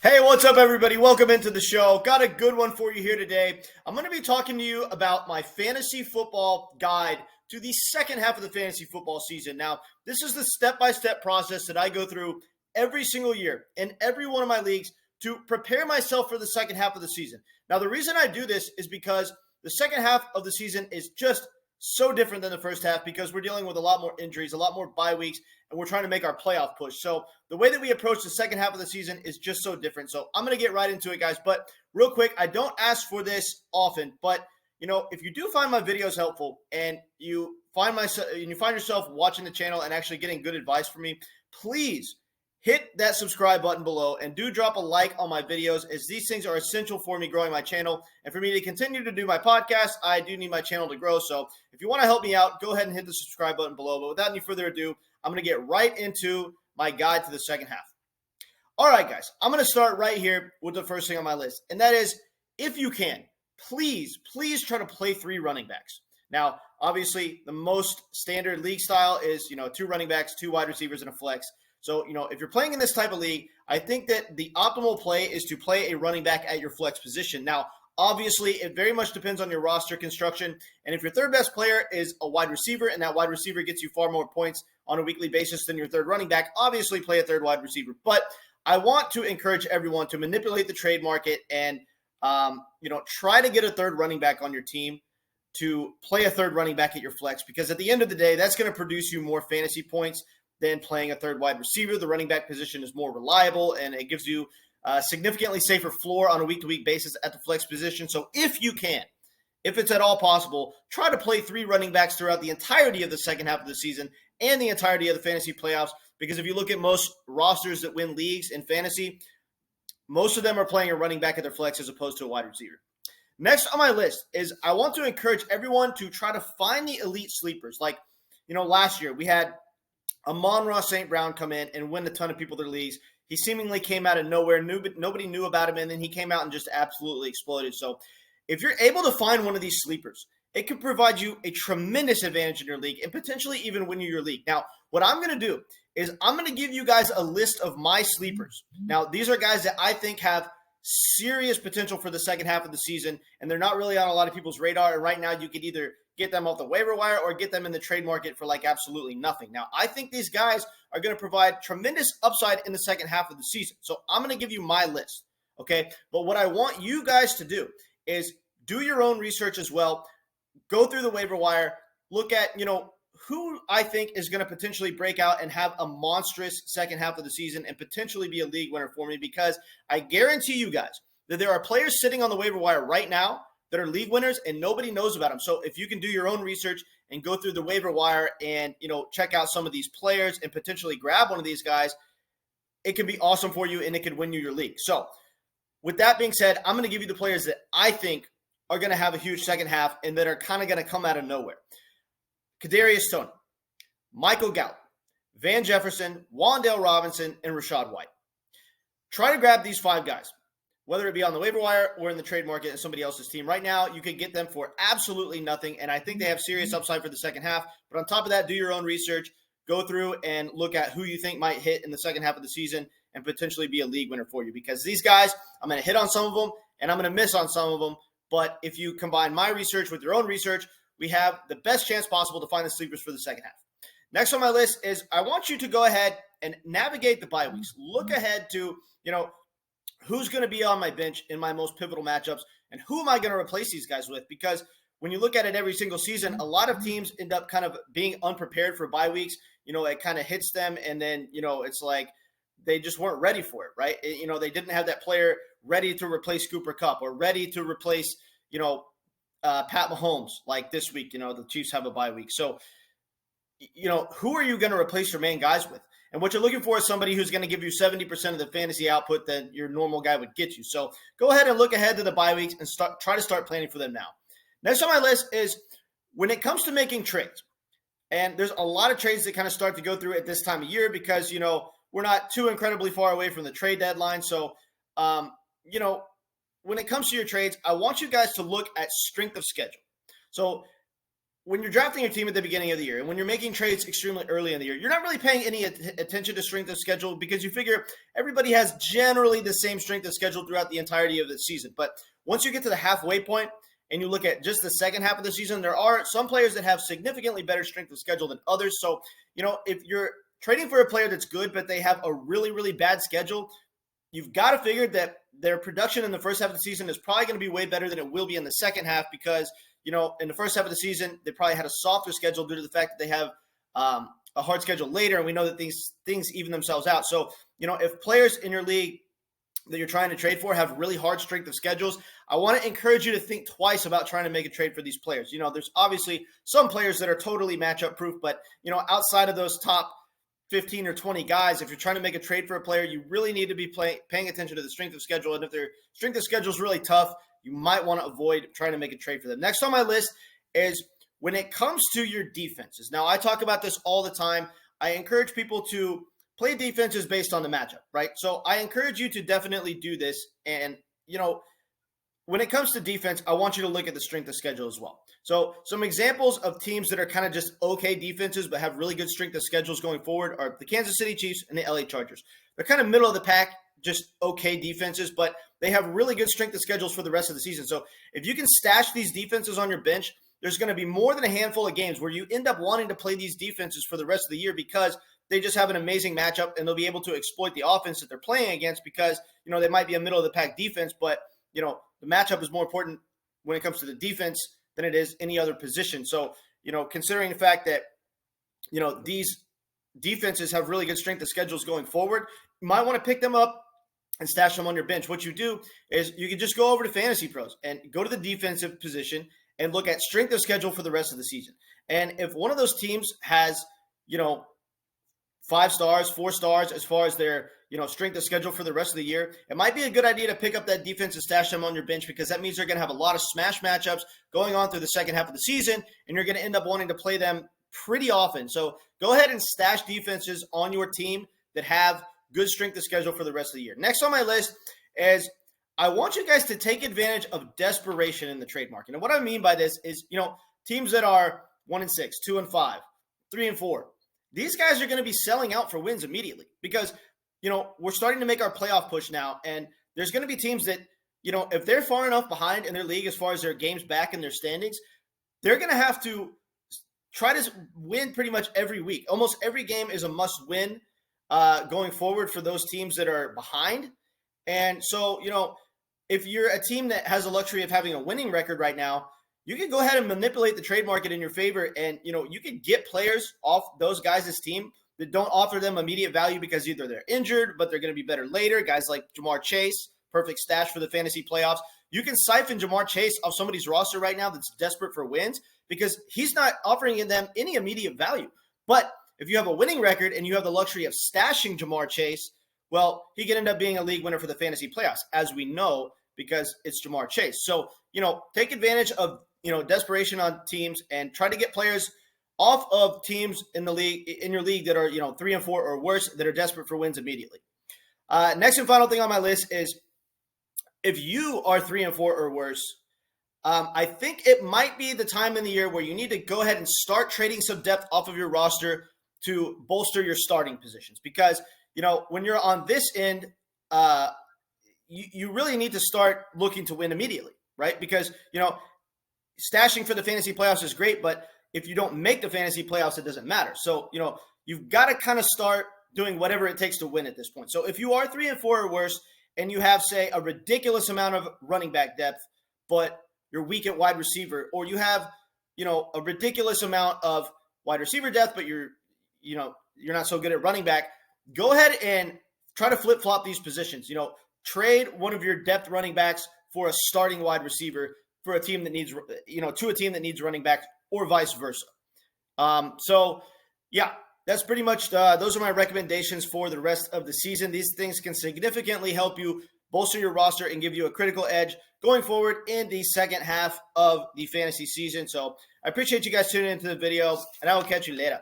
Hey, what's up, everybody? Welcome into the show. Got a good one for you here today. I'm going to be talking to you about my fantasy football guide to the second half of the fantasy football season. Now, this is the step-by-step process that I go through every single year in every one of my leagues to prepare myself for the second half of the season. Now, the reason I do this is because the second half of the season is just so different than the first half because we're dealing with a lot more injuries, a lot more bye weeks, and we're trying to make our playoff push. So the way that we approach the second half of the season is just so different. So I'm going to get right into it, guys. But real quick, I don't ask for this often, but if you do find my videos helpful and you find yourself watching the channel and actually getting good advice from me, please hit that subscribe button below and do drop a like on my videos, as these things are essential for me growing my channel. And for me to continue to do my podcast, I do need my channel to grow. So if you want to help me out, go ahead and hit the subscribe button below. But without any further ado, I'm going to get right into my guide to the second half. All right, guys, I'm going to start right here with the first thing on my list. And that is, if you can, please try to play 3 running backs. Now, obviously, the most standard league style is, 2 running backs, 2 wide receivers, and a flex. So, if you're playing in this type of league, I think that the optimal play is to play a running back at your flex position. Now, obviously, it very much depends on your roster construction. And if your third best player is a wide receiver and that wide receiver gets you far more points on a weekly basis than your third running back, obviously play a third wide receiver. But I want to encourage everyone to manipulate the trade market and, try to get a third running back on your team to play a third running back at your flex, because at the end of the day, that's going to produce you more fantasy points than playing a third wide receiver. The running back position is more reliable, and it gives you a significantly safer floor on a week-to-week basis at the flex position. So if you can, if it's at all possible, try to play 3 running backs throughout the entirety of the second half of the season and the entirety of the fantasy playoffs, because if you look at most rosters that win leagues in fantasy, most of them are playing a running back at their flex as opposed to a wide receiver. Next on my list is I want to encourage everyone to try to find the elite sleepers. Like, last year we had Amon-Ra St. Brown come in and win a ton of people their leagues. He seemingly came out of nowhere. Nobody knew about him, and then he came out and just absolutely exploded. So if you're able to find one of these sleepers, it can provide you a tremendous advantage in your league and potentially even win you your league. Now, what I'm going to do is I'm going to give you guys a list of my sleepers. Now, these are guys that I think have serious potential for the second half of the season, and they're not really on a lot of people's radar. And right now, you could either get them off the waiver wire or get them in the trade market for like absolutely nothing. Now, I think these guys are going to provide tremendous upside in the second half of the season. So I'm going to give you my list, okay? But what I want you guys to do is do your own research as well. Go through the waiver wire, look at, who I think is going to potentially break out and have a monstrous second half of the season and potentially be a league winner for me, because I guarantee you guys that there are players sitting on the waiver wire right now that are league winners and nobody knows about them. So if you can do your own research and go through the waiver wire and, check out some of these players and potentially grab one of these guys, it can be awesome for you and it can win you your league. So with that being said, I'm going to give you the players that I think are going to have a huge second half and that are kind of going to come out of nowhere. Kadarius Toney, Michael Gallup, Van Jefferson, Wan'Dale Robinson, and Rachaad White. Try to grab these 5 guys, whether it be on the waiver wire or in the trade market and somebody else's team. Right now, you can get them for absolutely nothing, and I think they have serious upside for the second half. But on top of that, do your own research. Go through and look at who you think might hit in the second half of the season and potentially be a league winner for you. Because these guys, I'm going to hit on some of them, and I'm going to miss on some of them. But if you combine my research with your own research, we have the best chance possible to find the sleepers for the second half. Next on my list is I want you to go ahead and navigate the bye weeks. Look ahead to, who's going to be on my bench in my most pivotal matchups and who am I going to replace these guys with? Because when you look at it every single season, a lot of teams end up kind of being unprepared for bye weeks. It kind of hits them and then, it's like they just weren't ready for it, right? They didn't have that player ready to replace Cooper Kupp or ready to replace, Pat Mahomes like this week. The Chiefs have a bye week. So, who are you going to replace your main guys with? And what you're looking for is somebody who's going to give you 70% of the fantasy output that your normal guy would get you. So go ahead and look ahead to the bye weeks and try to start planning for them now. Next on my list is when it comes to making trades, and there's a lot of trades that kind of start to go through at this time of year because, we're not too incredibly far away from the trade deadline. So, when it comes to your trades, I want you guys to look at strength of schedule. So when you're drafting your team at the beginning of the year and when you're making trades extremely early in the year, you're not really paying any attention to strength of schedule because you figure everybody has generally the same strength of schedule throughout the entirety of the season. But once you get to the halfway point and you look at just the second half of the season, there are some players that have significantly better strength of schedule than others. So, if you're trading for a player that's good, but they have a really, really bad schedule, you've got to figure that their production in the first half of the season is probably going to be way better than it will be in the second half because, in the first half of the season, they probably had a softer schedule due to the fact that they have a hard schedule later, and we know that these things even themselves out. So, if players in your league that you're trying to trade for have really hard strength of schedules, I want to encourage you to think twice about trying to make a trade for these players. There's obviously some players that are totally matchup proof, but, outside of those top 15 or 20 guys, if you're trying to make a trade for a player, you really need to be paying attention to the strength of schedule. And if their strength of schedule is really tough, you might want to avoid trying to make a trade for them. Next on my list is when it comes to your defenses. Now, I talk about this all the time. I encourage people to play defenses based on the matchup, right? So I encourage you to definitely do this. And, when it comes to defense, I want you to look at the strength of schedule as well. So some examples of teams that are kind of just okay defenses but have really good strength of schedules going forward are the Kansas City Chiefs and the LA Chargers. They're kind of middle of the pack, just okay defenses, but they have really good strength of schedules for the rest of the season. So if you can stash these defenses on your bench, there's going to be more than a handful of games where you end up wanting to play these defenses for the rest of the year because they just have an amazing matchup and they'll be able to exploit the offense that they're playing against because, they might be a middle of the pack defense, but, the matchup is more important when it comes to the defense than it is any other position. So, considering the fact that, these defenses have really good strength of schedules going forward, you might want to pick them up and stash them on your bench. What you do is you can just go over to Fantasy Pros and go to the defensive position and look at strength of schedule for the rest of the season. And if one of those teams has, 5 stars, 4 stars as far as their, strength of schedule for the rest of the year, it might be a good idea to pick up that defense and stash them on your bench because that means they're going to have a lot of smash matchups going on through the second half of the season, and you're going to end up wanting to play them pretty often. So go ahead and stash defenses on your team that have good strength of schedule for the rest of the year. Next on my list is I want you guys to take advantage of desperation in the trade market. And what I mean by this is, teams that are 1-6, 2-5, 3-4, these guys are going to be selling out for wins immediately because, we're starting to make our playoff push now. And there's going to be teams that, if they're far enough behind in their league as far as their games back in their standings, they're going to have to try to win pretty much every week. Almost every game is a must win going forward for those teams that are behind. And so, if you're a team that has the luxury of having a winning record right now, you can go ahead and manipulate the trade market in your favor. And, you can get players off those guys' team that don't offer them immediate value because either they're injured, but they're going to be better later. Guys like Ja'Marr Chase, perfect stash for the fantasy playoffs. You can siphon Ja'Marr Chase off somebody's roster right now that's desperate for wins because he's not offering them any immediate value. But if you have a winning record and you have the luxury of stashing Ja'Marr Chase, well, he could end up being a league winner for the fantasy playoffs, as we know, because it's Ja'Marr Chase. So, take advantage of, desperation on teams and try to get players off of teams in the league, in your league that are, 3-4 or worse, that are desperate for wins immediately. Next and final thing on my list is if you are 3-4 or worse, I think it might be the time in the year where you need to go ahead and start trading some depth off of your roster to bolster your starting positions. Because, when you're on this end, you really need to start looking to win immediately, right? Because, stashing for the fantasy playoffs is great, but if you don't make the fantasy playoffs, it doesn't matter. So, you've got to kind of start doing whatever it takes to win at this point. So if you are 3-4 or worse, and you have, say, a ridiculous amount of running back depth, but you're weak at wide receiver, or you have, a ridiculous amount of wide receiver depth, but you're not so good at running back, go ahead and try to flip-flop these positions. Trade one of your depth running backs for a starting wide receiver for a team that needs, to a team that needs running back, or vice versa. So, yeah, that's pretty much, those are my recommendations for the rest of the season. These things can significantly help you bolster your roster and give you a critical edge going forward in the second half of the fantasy season. So I appreciate you guys tuning into the video, and I will catch you later.